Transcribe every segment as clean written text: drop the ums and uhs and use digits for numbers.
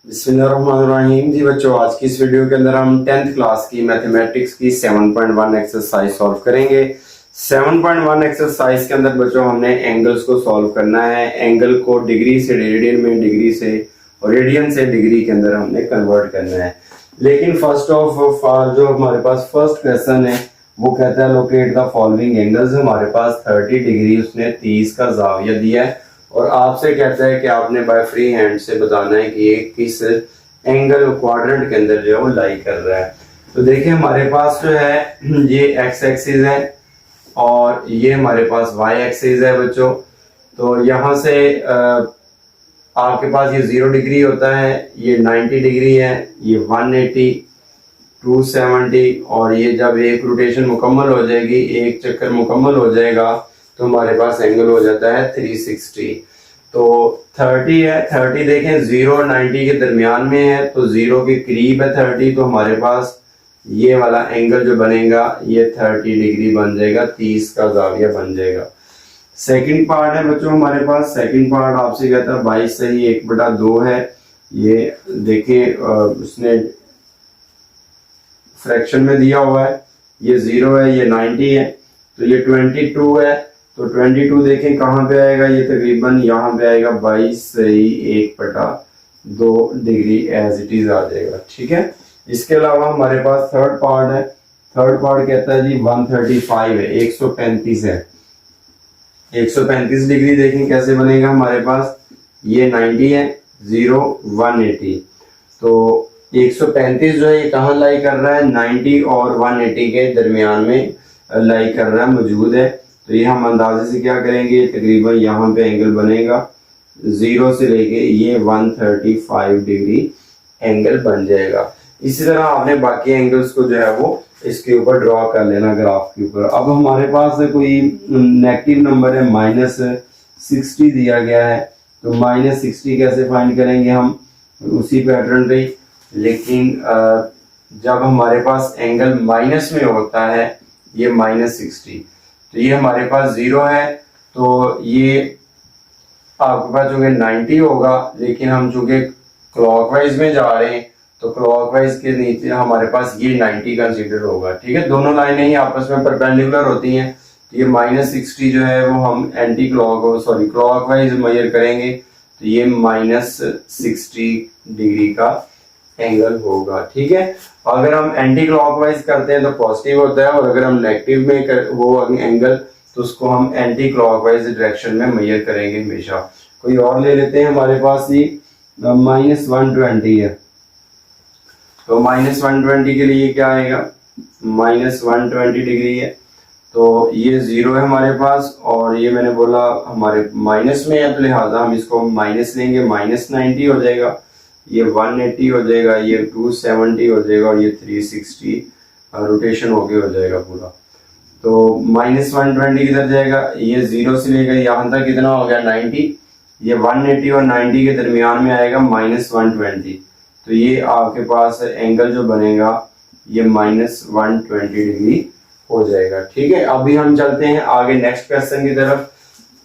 बिस्मिल्लाहिर्रहमानिर्रहीम जी बच्चों, आज की इस वीडियो के अंदर हम 10th क्लास की मैथमेटिक्स की 7.1 एक्सरसाइज सॉल्व करेंगे। 7.1 एक्सरसाइज के अंदर बच्चों हमने एंगल्स को सॉल्व करना है। एंगल को डिग्री से रेडियन में, डिग्री से और रेडियन से डिग्री के अंदर हमने कन्वर्ट करना है। लेकिन फर्स्ट ऑफ ऑल जो हमारे पास फर्स्ट क्वेश्चन है वो कहता है लोकेट द फॉलोइंग एंगल्स। हमारे पास 30 डिग्री उसने 30 का जाविया दिया है और आपसे कहता है कि आपने बाय फ्री हैंड से बताना है कि ये किस एंगल क्वाड्रेंट के अंदर जो है वो लाई कर रहा है। तो देखिए हमारे पास जो है ये एक्स एक्सिस है और ये हमारे पास वाई एक्सिस है बच्चों। तो यहाँ से आपके पास ये 0 डिग्री होता है, ये 90 डिग्री है, ये 180, 270 और ये जब एक रोटेशन मुकम्मल हो जाएगी, एक चक्कर मुकम्मल हो जाएगा तो हमारे पास एंगल हो जाता है 360। तो 30 है, 30 देखें 0 और 90 के दरमियान में है तो 0 के करीब है 30, तो हमारे पास ये वाला एंगल जो बनेगा ये 30 डिग्री बन जाएगा, 30 का जाविया बन जाएगा। सेकंड पार्ट है बच्चों हमारे पास, सेकंड पार्ट आपसे कहता है 22 से ही 1/2 है। ये देखें उसने फ्रैक्शन में दिया हुआ है, ये 0 है, ये 90 है, तो ये 22 है। तो 22 देखें कहाँ पे आएगा, ये तकरीबन यहाँ पे आएगा 22 से ही 1/2 डिग्री एज इट इज आ जाएगा। ठीक है, इसके अलावा हमारे पास थर्ड पार्ट है। थर्ड पार्ट कहता है जी 135 है, 135 है। 135 डिग्री देखें कैसे बनेगा हमारे पास, ये 90 है, 0 180, तो 135 जो है ये कहाँ लाई कर रहा है, 90 और 180 के दरमियान में लाई कर रहा है, मौजूद है। तो ये हम अंदाजे से क्या करेंगे, तकरीबन यहाँ पे एंगल बनेगा 0 से लेके ये 135 डिग्री एंगल बन जाएगा। इसी तरह आपने बाकी एंगल्स को जो है वो इसके ऊपर ड्रॉ कर लेना ग्राफ के ऊपर। अब हमारे पास कोई नेगेटिव नंबर है, -60 दिया गया है, तो -60 कैसे फाइंड करेंगे हम, उसी पैटर्न पे। लेकिन जब हमारे पास एंगल माइनस में होता है ये -60, तो ये हमारे पास 0 है, तो ये आपके पास जो है 90 होगा। लेकिन हम चूंकि क्लॉकवाइज में जा रहे हैं तो क्लॉकवाइज के नीचे हमारे पास ये 90 कंसीडर होगा। ठीक है, दोनों लाइनें ही आपस में परपेंडिकुलर होती हैं, तो ये -60 जो है वो हम एंटी क्लॉकवाइज मेजर करेंगे, तो ये -60 डिग्री का एंगल होगा। ठीक है, अगर हम एंटी क्लॉकवाइज करते हैं तो पॉजिटिव होता है और अगर हम नेगेटिव में वो एंगल तो उसको हम एंटी क्लॉकवाइज डायरेक्शन में मेजर करेंगे हमेशा। कोई और ले लेते हैं, हमारे पास ही -120 है, तो -120 के लिए क्या आएगा, -120 डिग्री है, तो ये 0 है हमारे पास और ये मैंने बोला हमारे माइनस में है, तो लिहाजा हम इसको माइनस लेंगे, -90 हो जाएगा, ये 180 हो जाएगा, ये 270 हो जाएगा और ये 360 रोटेशन होके हो जाएगा पूरा। तो -120 किधर जाएगा, ये 0 से लेकर यहाँ तक कितना हो गया 90, ये 180 और 90 के दरमियान में आएगा -120, तो ये आपके पास एंगल जो बनेगा ये -120 डिग्री हो जाएगा। ठीक है, अभी हम चलते हैं आगे नेक्स्ट क्वेश्चन की तरफ।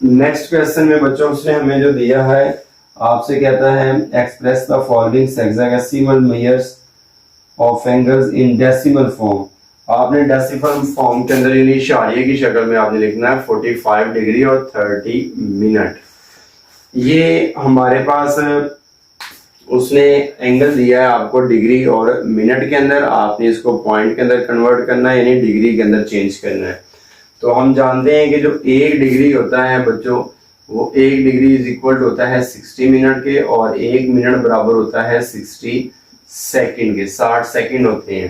नेक्स्ट क्वेश्चन में बच्चों से हमें जो दिया है, आपसे कहता है express the following hexadecimal measures of angles in decimal form. आपने डेसिमल फॉर्म के अंदर यानी इशारे की शक्ल में आपने लिखना है 45 डिग्री और 30 मिनट। ये हमारे पास उसने एंगल दिया है आपको डिग्री और मिनट के अंदर, आपने इसको पॉइंट के अंदर कन्वर्ट करना है यानी डिग्री के अंदर चेंज करना है। तो हम जानते हैं कि जो 1 डिग्री होता है बच्चों, वो 1 डिग्री इज इक्वल होता है 60 मिनट के और 1 मिनट बराबर होता है 60 सेकंड के, 60 सेकंड होते हैं।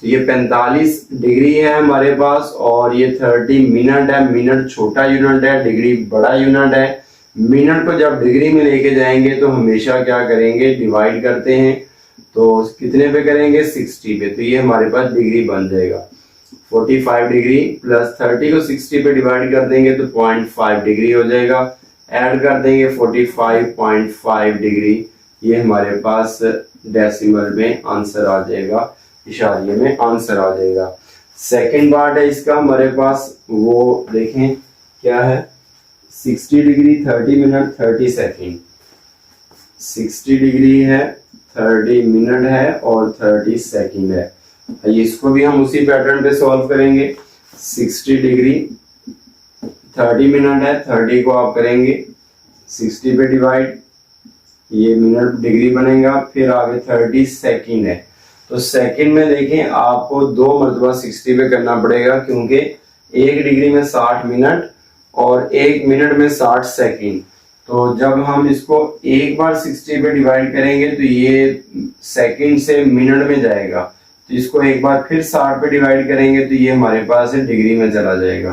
तो ये 45 डिग्री है हमारे पास और ये 30 मिनट है। मिनट छोटा यूनिट है, डिग्री बड़ा यूनिट है। मिनट को जब डिग्री में लेके जाएंगे तो हमेशा क्या करेंगे, डिवाइड करते हैं, तो कितने पे करेंगे 60 पे, तो ये हमारे पास डिग्री बन जाएगा। 45 डिग्री प्लस 30 को 60 पे डिवाइड कर देंगे तो 0.5 डिग्री हो जाएगा। ऐड कर देंगे 45.5 डिग्री, ये हमारे पास डेसिमल में आंसर आ जाएगा, इशारिये में आंसर आ जाएगा। सेकंड पार्ट है इसका हमारे पास, वो देखें क्या है, 60 डिग्री 30 मिनट 30 सेकेंड, 60 डिग्री है 30 मिनट है और 30 सेकंड है। इसको भी हम उसी पैटर्न पे सॉल्व करेंगे। 60 डिग्री 30 मिनट है, 30 को आप करेंगे 60 पे डिवाइड, ये मिनट डिग्री बनेगा। फिर आगे 30 सेकंड है, तो सेकंड में देखें आपको 2 मरतबा 60 पे करना पड़ेगा, क्योंकि 1 डिग्री में 60 मिनट और 1 मिनट में 60 सेकंड। तो जब हम इसको एक बार 60 पे डिवाइड करेंगे तो ये सेकंड से मिनट में जाएगा, तो इसको एक बार फिर 60 पे डिवाइड करेंगे तो ये हमारे पास डिग्री में चला जाएगा।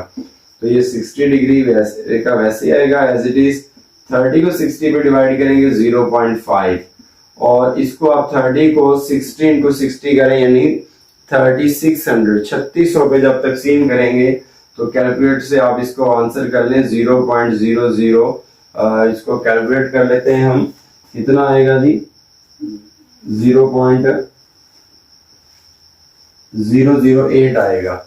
तो ये 60 डिग्री वैसे का वैसे आएगा एज इट इज। 30 को 60 पे डिवाइड करेंगे 0.5, और इसको आप 30 को 60 इंटू 60 करें, यानी 3600 पे जब तकसीम करेंगे तो कैलकुलेटर से आप इसको आंसर कर लें 0.00। इसको कैलकुलेट कर लेते हैं हम, कितना आएगा जी 0.008 आएगा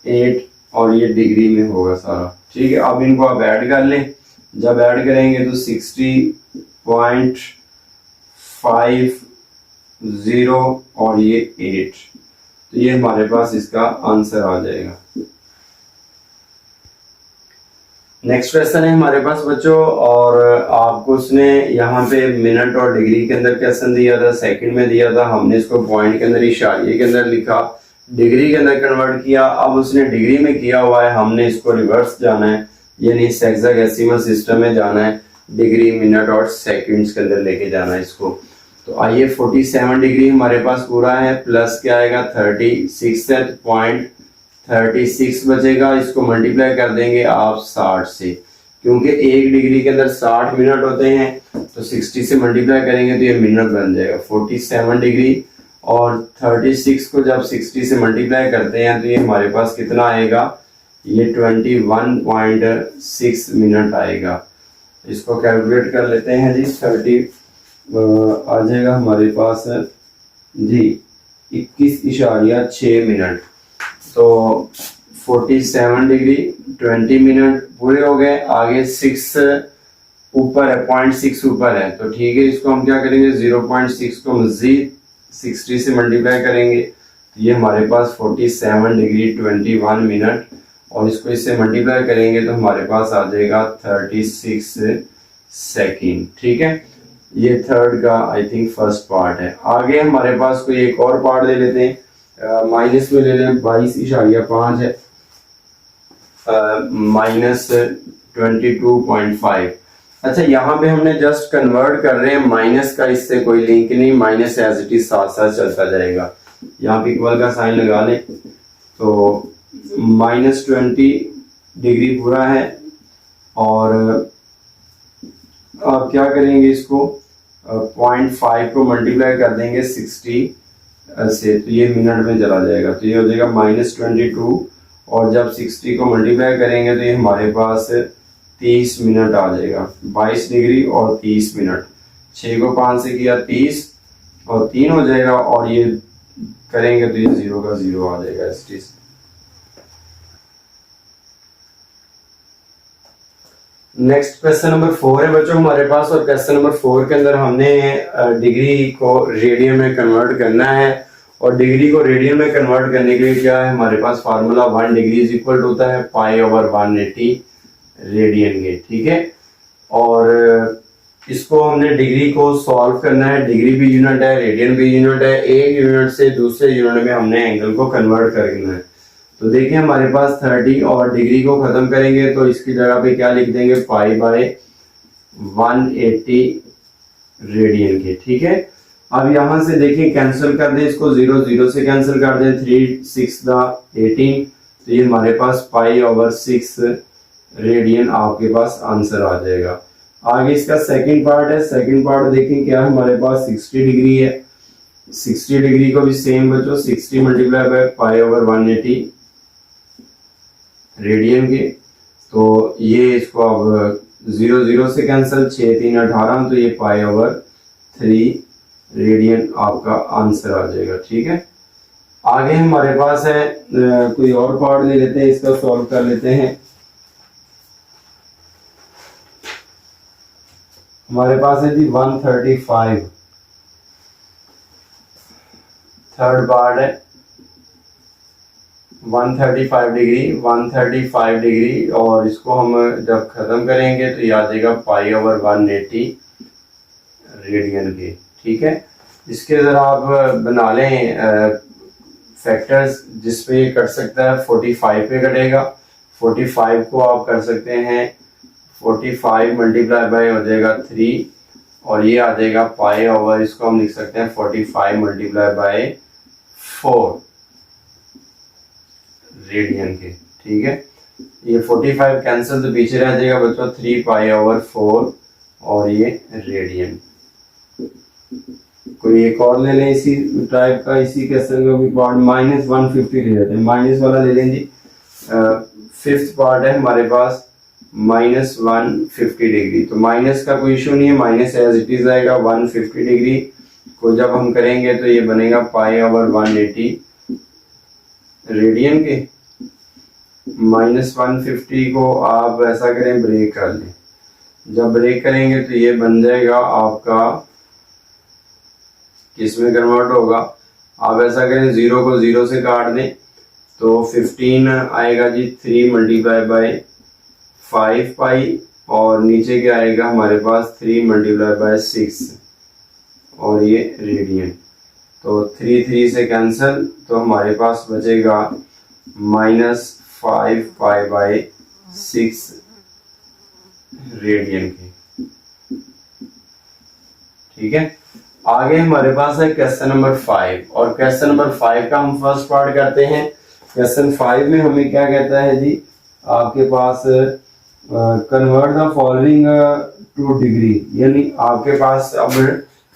8, और ये डिग्री में होगा सारा। ठीक है, अब इनको आप ऐड कर लें। जब ऐड करेंगे तो 60.50 और ये 8, तो ये हमारे पास इसका आंसर आ जाएगा। नेक्स्ट क्वेश्चन है हमारे पास बच्चों, और आपको उसने यहाँ पे मिनट और डिग्री के अंदर क्वेश्चन दिया था, सेकंड में दिया था, हमने इसको पॉइंट के अंदर इशारे के अंदर लिखा, डिग्री के अंदर कन्वर्ट किया। अब उसने डिग्री में किया हुआ है, हमने इसको रिवर्स जाना है, यानी हेक्साडेसिमल सिस्टम में जाना है, डिग्री मिनट और सेकंड्स के अंदर लेके जाना है इसको। तो आइए 47 डिग्री हमारे पास पूरा है, प्लस क्या आएगा 36.36 बचेगा। इसको मल्टीप्लाई कर देंगे आप 60 से, क्योंकि 1 डिग्री के अंदर 60 मिनट होते हैं, तो 60 से मल्टीप्लाई करेंगे तो ये मिनट बन जाएगा 47 डिग्री। और 36 को जब 60 से मल्टीप्लाई करते हैं तो ये हमारे पास कितना आएगा, ये 21.6 मिनट आएगा। इसको कैलकुलेट कर लेते हैं जी। 30 आ जाएगा हमारे पास जी 21.6 मिनट। तो 47 डिग्री 20 मिनट पूरे हो गए। आगे 6 ऊपर है, 0.6 ऊपर है, तो ठीक है, इसको हम क्या करेंगे 0.6 को मजीद 60 से मल्टीप्लाई करेंगे, तो ये हमारे पास 47 डिग्री 21 मिनट, और इसको इससे मल्टीप्लाई करेंगे तो हमारे पास आ जाएगा 36 सेकंड। ठीक है, ये थर्ड का आई थिंक फर्स्ट पार्ट है। आगे हमारे पास कोई एक और पार्ट ले लेते हैं, माइनस में ले लें 22.5 है, -22.5। अच्छा, यहाँ पे हमने जस्ट कन्वर्ट कर रहे हैं, माइनस का इससे कोई लिंक नहीं, माइनस एज इट इज साथ साथ चलता जाएगा। यहाँ पे इक्वल का साइन लगा लें, तो -20 डिग्री पूरा है, और अब क्या करेंगे, इसको 0.5 को मल्टीप्लाई कर देंगे 60 से, तो ये मिनट में चला जाएगा, तो ये हो जाएगा -22, और जब 60 को मल्टीप्लाई करेंगे तो ये हमारे पास 30 मिनट आ जाएगा। 22 डिग्री और 30 मिनट, 6 को 5 से किया 30 और 3 हो जाएगा, और ये करेंगे तो ये 0 का 0 आ जाएगा। नेक्स्ट क्वेश्चन नंबर 4 है बच्चों हमारे पास, और क्वेश्चन नंबर 4 के अंदर हमने डिग्री को रेडियन में कन्वर्ट करना है, और डिग्री को रेडियन में कन्वर्ट करने के लिए क्या है हमारे पास फार्मूला, 1 डिग्री इज इक्वल होता है π/180 रेडियन के। ठीक है, और इसको हमने डिग्री को सॉल्व करना है, डिग्री भी यूनिट है, रेडियन भी यूनिट है, एक यूनिट से दूसरे यूनिट में हमने एंगल को कन्वर्ट करना है। तो देखिए हमारे पास 30 और डिग्री को खत्म करेंगे तो इसकी जगह पे क्या लिख देंगे π/180 रेडियन के। ठीक है, अब यहां से देखिए कैंसिल कर दें, इसको 0 0 से कैंसिल कर दें, 3 6 18, तो ये हमारे पास π/6 रेडियन आपके पास आंसर आ जाएगा। आगे इसका सेकंड पार्ट है, सेकंड पार्ट देखें क्या है हमारे पास 60 डिग्री है, 60 डिग्री को भी सेम बच्चों 60 मल्टीप्लाई बाय π/180 रेडियन के, तो ये इसको अब 0 0 से कैंसिल, 6 3 18, तो ये π/3 रेडियन आपका आंसर आ जाएगा। ठीक है, आगे हमारे पास है कोई और पार्ट ले लेते हैं, इसका सॉल्व कर लेते हैं। हमारे पास है जी 135, थर्ड पार्ट है 135 डिग्री, 135 डिग्री, और इसको हम जब खत्म करेंगे तो ये आ जाएगा पाई ओवर 180 रेडियन के। ठीक है, इसके ज़रा आप बना लें फैक्टर्स जिस पे ये कट सकता है। 45 पे कटेगा, 45 को आप कर सकते हैं 45 मल्टीप्लाई बाय हो जाएगा 3, और ये आ जाएगा पाई ओवर, इसको हम लिख सकते हैं 45 मल्टीप्लाई बाय 4 रेडियन के। ठीक है, ये 45 कैंसिल तो पीछे रह जाएगा बच्चों, 3 पाई ओवर 4 और ये रेडियन। कोई एक और ले लें इसी टाइप का, इसी क्वेश्चन का भी पार्ट -150 ले लेते हैं, माइनस वाला ले लें जी। फिफ्थ पार्ट है हमारे पास -150 डिग्री, तो माइनस का कोई इशू नहीं है, माइनस एज इट इज आएगा। 150 डिग्री को जब हम करेंगे तो ये बनेगा पाई ओवर 180 रेडियन के। -150 को आप ऐसा करें ब्रेक कर लें, जब ब्रेक करेंगे तो ये बन जाएगा आपका, किस में कन्वर्ट होगा, आप ऐसा करें 0 को 0 से काट दें तो 15 आएगा जी, 3 मल्टीप्लाई बाय 5 पाई, और नीचे क्या आएगा हमारे पास 3 मल्टीप्लाई बाय 6 और ये रेडियन। तो 3 3 से कैंसिल, तो हमारे पास बचेगा -5 पाई बाय 6 रेडियन के। ठीक है, आगे हमारे पास है क्वेश्चन नंबर 5, और क्वेश्चन नंबर 5 का हम फर्स्ट पार्ट करते हैं। क्वेश्चन 5 में हमें क्या कहता है जी, आपके पास convert the following to degree, यानी आपके पास अब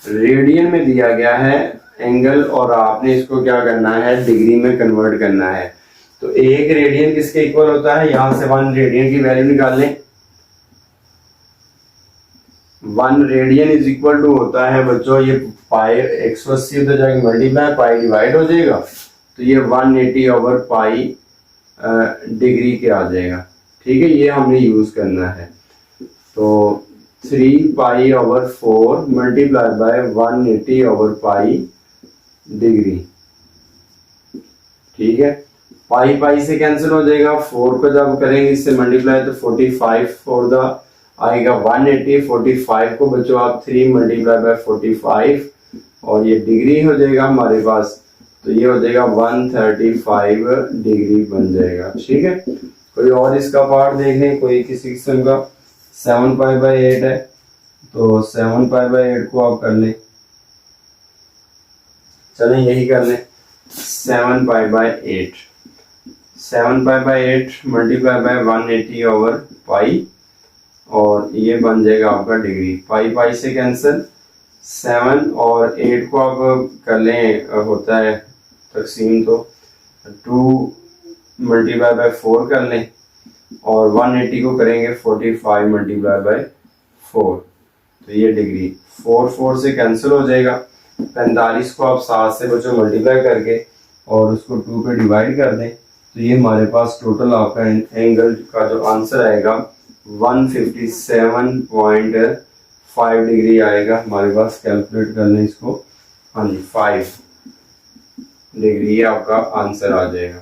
रेडियन में दिया गया है एंगल, और आपने इसको क्या करना है, डिग्री में कन्वर्ट करना है। तो एक रेडियन किसके इक्वल होता है, यहां से 1 रेडियन की वैल्यू निकाल लें। 1 रेडियन इज इक्वल टू होता है बच्चों, ये पाई 180 उधर जाके मल्टीप्लाई पाई डिवाइड हो जाएगा, तो ये 180 ओवर पाई डिग्री के आ जाएगा। ठीक है, ये हमने यूज करना है। तो 3 pi over 4 multiply by 180 over pi degree. ठीक है, पाई पाई से कैंसिल हो जाएगा, 4 को जब करेंगे इससे मल्टीप्लाई तो 45 फॉर द आएगा 180, 45 को बच्चों आप 3 मल्टीप्लाई बाय 45 और ये डिग्री हो जाएगा हमारे पास, तो ये हो जाएगा 135 डिग्री बन जाएगा। ठीक है, कोई और इसका पार्ट देख लें, कोई किसी किस्म का। 7 पाई बाय 8 है, तो 7 पाई बाय 8 को आप कर लें, चलें यही कर लें। 7 pi by 8, 7 pi by 8 multiply by 180 over पाई, और ये बन जाएगा आपका डिग्री। पाई पाई से कैंसिल, 7 और 8 को आप कर लें, होता है तकसीम, तो 2 मल्टीप्लाई बाय 4 कर लें, और 180 को करेंगे 45 मल्टीप्लाई बाय 4, तो ये डिग्री। 4 4 से कैंसिल हो जाएगा, 45 को आप 7 से बच्चों मल्टीप्लाई करके और उसको 2 पे डिवाइड कर दें, तो ये हमारे पास टोटल आपका एंगल का जो आंसर आएगा 157.5 डिग्री आएगा हमारे पास। कैलकुलेट कर लें इसको, हाँ जी 5 डिग्री आपका आंसर आ जाएगा।